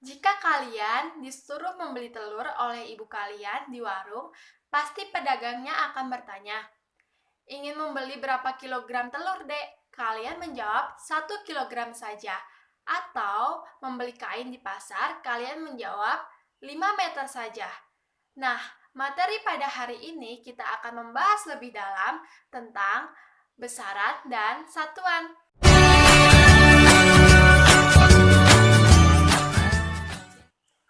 Jika kalian disuruh membeli telur oleh ibu kalian di warung, pasti pedagangnya akan bertanya, "Ingin membeli berapa kilogram telur, Dek?" Kalian menjawab, "1 kilogram saja." Atau membeli kain di pasar, kalian menjawab, 5 meter saja. Nah, materi pada hari ini kita akan membahas lebih dalam tentang besaran dan satuan.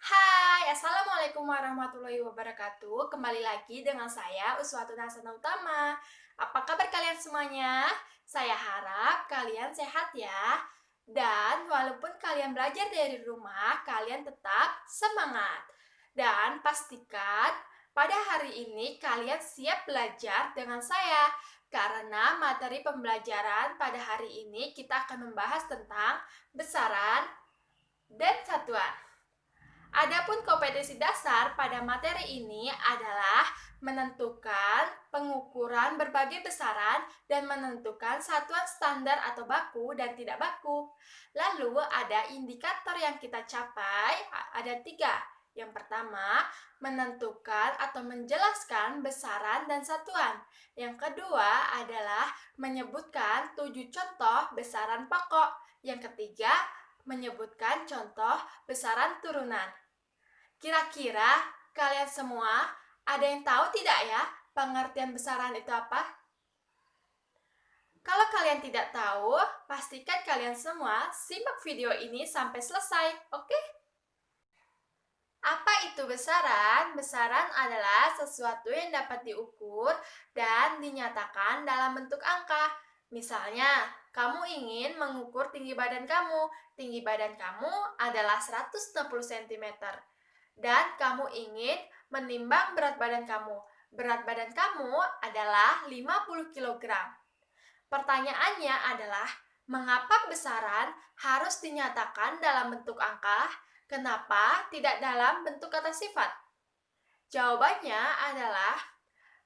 Hai, Assalamualaikum warahmatullahi wabarakatuh. Kembali lagi dengan saya, Uswatun Hasanah Utama. Apa kabar kalian semuanya? Saya harap kalian sehat ya. Dan walaupun kalian belajar dari rumah, kalian tetap semangat. Dan pastikan pada hari ini kalian siap belajar dengan saya. Karena materi pembelajaran pada hari ini kita akan membahas tentang besaran dan satuan. Adapun kompetensi dasar pada materi ini adalah menentukan pengukuran berbagai besaran dan menentukan satuan standar atau baku dan tidak baku. Lalu ada indikator yang kita capai, ada 3. Yang pertama, menentukan atau menjelaskan besaran dan satuan. Yang kedua adalah menyebutkan 7 contoh besaran pokok. Yang ketiga, menyebutkan contoh besaran turunan. Kira-kira kalian semua ada yang tahu tidak ya pengertian besaran itu apa? Kalau kalian tidak tahu, pastikan kalian semua simak video ini sampai selesai, oke? Apa itu besaran? Besaran adalah sesuatu yang dapat diukur dan dinyatakan dalam bentuk angka. Misalnya, kamu ingin mengukur tinggi badan kamu. Tinggi badan kamu adalah 160 cm. Dan kamu ingin menimbang berat badan kamu. Berat badan kamu adalah 50 kg. Pertanyaannya adalah, mengapa besaran harus dinyatakan dalam bentuk angka? Kenapa tidak dalam bentuk kata sifat? Jawabannya adalah,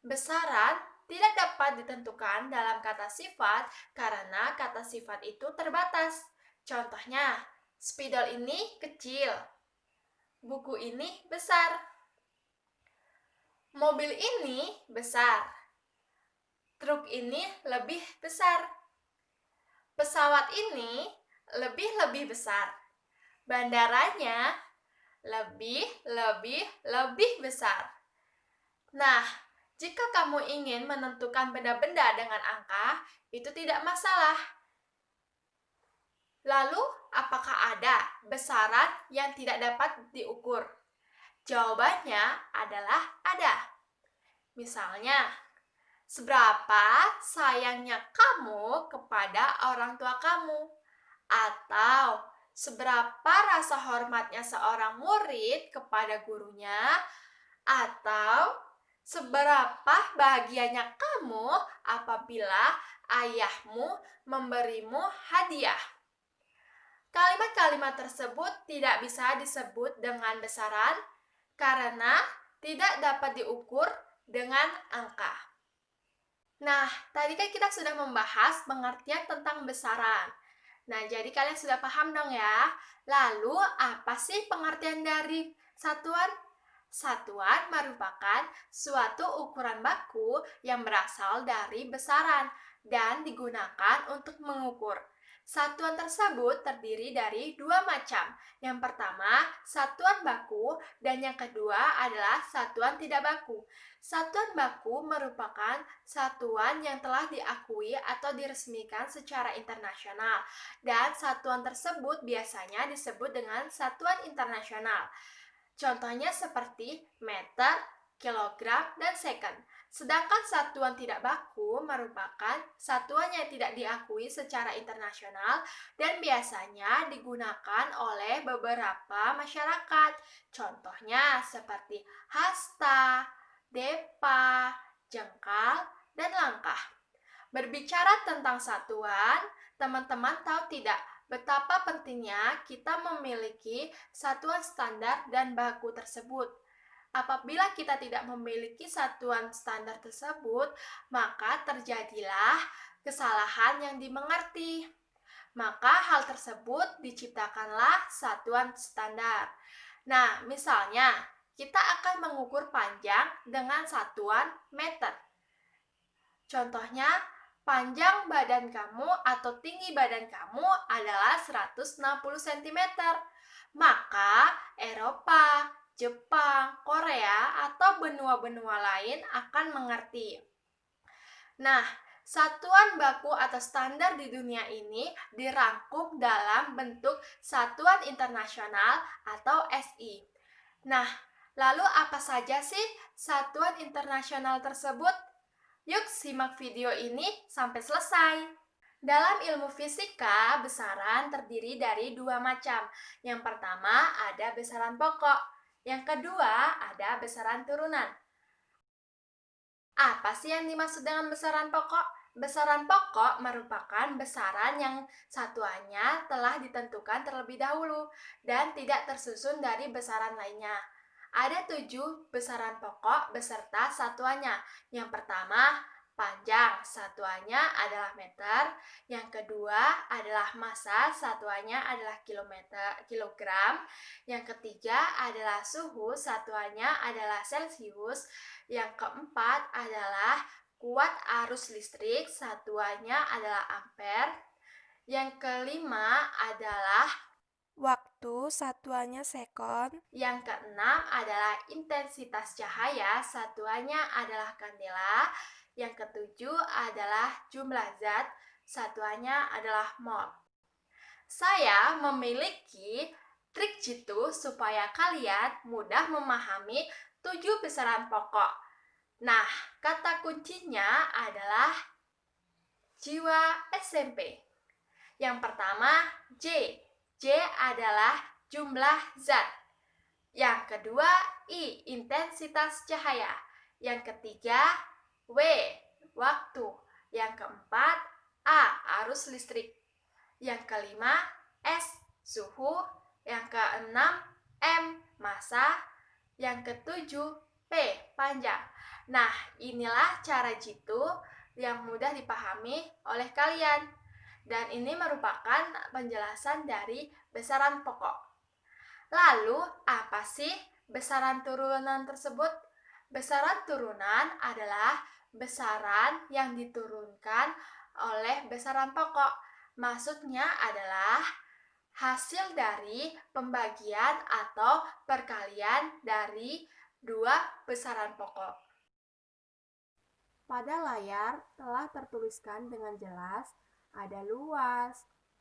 besaran tidak dapat ditentukan dalam kata sifat karena kata sifat itu terbatas. Contohnya, spidol ini kecil, buku ini besar, mobil ini besar, truk ini lebih besar, pesawat ini lebih besar, bandaranya lebih besar. Nah, jika kamu ingin menentukan benda-benda dengan angka, itu tidak masalah. Lalu, apakah ada besaran yang tidak dapat diukur? Jawabannya adalah ada. Misalnya, seberapa sayangnya kamu kepada orang tua kamu? Atau seberapa rasa hormatnya seorang murid kepada gurunya? Atau seberapa bahagianya kamu apabila ayahmu memberimu hadiah? Kalimat-kalimat tersebut tidak bisa disebut dengan besaran karena tidak dapat diukur dengan angka. Nah, tadi kan kita sudah membahas pengertian tentang besaran. Nah, jadi kalian sudah paham dong ya. Lalu, apa sih pengertian dari satuan? Satuan merupakan suatu ukuran baku yang berasal dari besaran dan digunakan untuk mengukur. Satuan tersebut terdiri dari 2 macam. Yang pertama, satuan baku, dan yang kedua adalah satuan tidak baku. Satuan baku merupakan satuan yang telah diakui atau diresmikan secara internasional, dan satuan tersebut biasanya disebut dengan satuan internasional. Contohnya seperti meter, kilogram, dan second. Sedangkan satuan tidak baku merupakan satuan yang tidak diakui secara internasional dan biasanya digunakan oleh beberapa masyarakat. Contohnya seperti hasta, depa, jengkal, dan langkah. Berbicara tentang satuan, teman-teman tahu tidak betapa pentingnya kita memiliki satuan standar dan baku tersebut? Apabila kita tidak memiliki satuan standar tersebut, maka terjadilah kesalahan yang dimengerti. maka hal tersebut diciptakanlah satuan standar. Nah, misalnya, kita akan mengukur panjang dengan satuan meter. Contohnya, panjang badan kamu atau tinggi badan kamu adalah 160 cm. Maka Eropa, Jepang, Korea, atau benua-benua lain akan mengerti. Nah, satuan baku atau standar di dunia ini dirangkum dalam bentuk Satuan Internasional atau SI. Nah, lalu apa saja sih satuan internasional tersebut? Yuk simak video ini sampai selesai. Dalam ilmu fisika, besaran terdiri dari dua macam. Yang pertama ada besaran pokok, yang kedua ada besaran turunan. Apa sih yang dimaksud dengan besaran pokok? Besaran pokok merupakan besaran yang satuannya telah ditentukan terlebih dahulu dan tidak tersusun dari besaran lainnya. Ada 7 besaran pokok beserta satuannya. Yang pertama, panjang, satuannya adalah meter. Yang kedua adalah massa, satuannya adalah kilogram. Yang ketiga adalah suhu, satuannya adalah Celcius. Yang keempat adalah kuat arus listrik, satuannya adalah ampere. Yang kelima adalah Waktu satuannya sekon. Yang keenam adalah intensitas cahaya, satuannya adalah kandela. Yang ketujuh adalah jumlah zat, satuannya adalah mol. Saya memiliki trik jitu supaya kalian mudah memahami 7 besaran pokok. Nah, kata kuncinya adalah jiwa SMP. Yang pertama, J. J adalah jumlah zat. Yang kedua, I, intensitas cahaya. Yang ketiga, W, waktu. Yang keempat, A, arus listrik. Yang kelima, S, suhu. Yang keenam, M, massa. Yang ketujuh, P, panjang. Nah, inilah cara jitu yang mudah dipahami oleh kalian. Dan ini merupakan penjelasan dari besaran pokok. Lalu, apa sih besaran turunan tersebut? Besaran turunan adalah besaran yang diturunkan oleh besaran pokok. Maksudnya adalah hasil dari pembagian atau perkalian dari dua besaran pokok. Pada layar telah tertuliskan dengan jelas ada luas,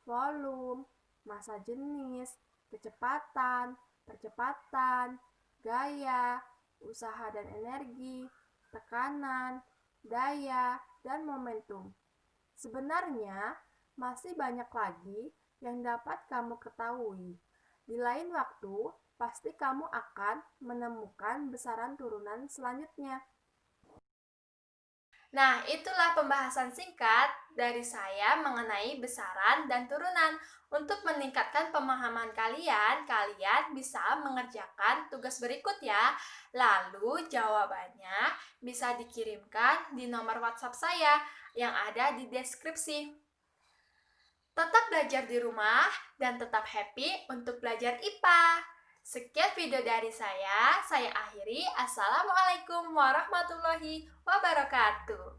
volume, massa jenis, kecepatan, percepatan, gaya, usaha dan energi, tekanan, daya, dan momentum. Sebenarnya, masih banyak lagi yang dapat kamu ketahui. Di lain waktu, pasti kamu akan menemukan besaran turunan selanjutnya. Nah, itulah pembahasan singkat dari saya mengenai besaran dan turunan. Untuk meningkatkan pemahaman kalian, kalian bisa mengerjakan tugas berikut ya. Lalu jawabannya bisa dikirimkan di nomor WhatsApp saya yang ada di deskripsi. Tetap belajar di rumah dan tetap happy untuk belajar IPA. Sekian video dari saya akhiri. Assalamualaikum warahmatullahi wabarakatuh.